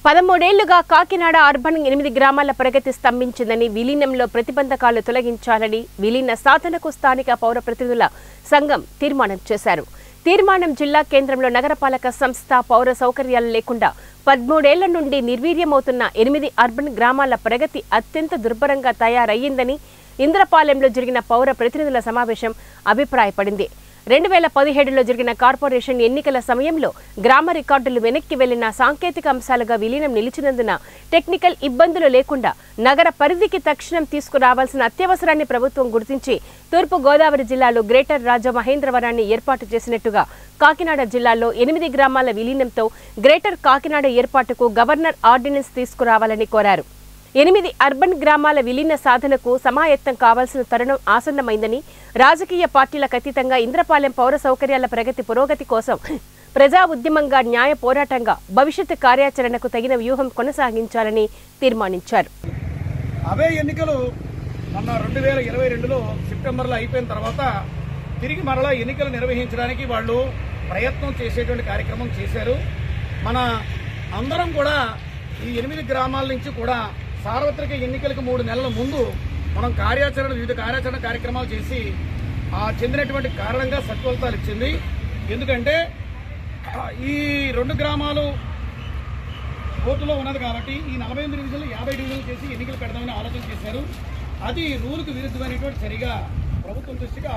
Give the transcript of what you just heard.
13 ఏళ్లుగా కాకినాడ అర్బన్ 8 గ్రామాల ప్రగతి స్తంభించిందని, విలీనంలో ప్రతిబంధకాలు తొలగించాలని విలీన సాధనకు స్థానిక పౌర ప్రతినిధుల సంఘం తీర్మానం చేశారు. తీర్మానం జిల్లా కేంద్రంలో నగరపాలక సంస్థ పౌర సౌకర్యాలు లేకుండా 13 ఏళ్ల నుండి నిర్వీర్యమవుతున్న 8 అర్బన్ గ్రామాల ప్రగతి అత్యంత దుర్భరంగా తయారయ్యిందని ఇంద్రపాలెంలో జరిగిన పౌర ప్రతినిధుల సమావేశం అభిప్రాయపడింది. 2017లో జరిగిన కార్పొరేషన్ ఎన్నికల సమయంలో గ్రామ రికార్డులు వెనక్కి వెళ్లిన సాంకేతిక అంశాలుగా విలీనం నిలిచినందున టెక్నికల్ ఇబ్బందులు లేకుండా నగర పరిధికి తక్షణం తీసుకురావాల్సిన అత్యవసరాన్ని ప్రభుత్వం గుర్తించి తూర్పు గోదావరి జిల్లాలో గ్రేటర్ రాజమహేంద్రవరాన్ని ఏర్పాటు చేసినట్టుగా కాకినాడ జిల్లాలో 8 గ్రామాల విలీనంతో గ్రేటర్ కాకినాడ ఏర్పాటుకు గవర్నర్ ఆర్డినెన్స్ తీసుకురావాలని కోరారు. 8 అర్బన్ గ్రామాల విలీన సాధనకు సమాయత్తం కావాల్సిన తరుణం ఆసన్నమైందని, రాజకీయ పార్టీలకు అతీతంగా ఇంద్రపాలెం పౌర సౌకర్యాల పురోగతి కోసం ప్రజా ఉద్యమంగా, న్యాయ పోరాటంగా భవిష్యత్తు కార్యాచరణకు తగిన వ్యూహం కొనసాగించాలని తీర్మానించారు. అవే ఎన్నికలు మొన్న 2022లో సెప్టెంబర్లో అయిపోయిన తర్వాత తిరిగి మరలా ఎన్నికలు నిర్వహించడానికి వాళ్ళు ప్రయత్నం చేసేటువంటి కార్యక్రమం చేశారు. మన అందరం కూడా ఈ 8 గ్రామాల నుంచి కూడా సార్వత్రిక ఎన్నికలకు 3 నెలల ముందు మనం వివిధ కార్యాచరణ కార్యక్రమాలు చేసి చెందినటువంటి కారణంగా సత్ఫలితాలు ఇచ్చింది. ఎందుకంటే ఈ 2 గ్రామాలు కోర్టులో ఉన్నది కాబట్టి ఈ 48 డివిజన్లు 50 డివిజన్లు చేసి ఎన్నికలు పెడదామని ఆలోచన చేశారు. అది రూల్కు విరుద్ధమైనటువంటి చర్యగా ప్రభుత్వం దృష్టికి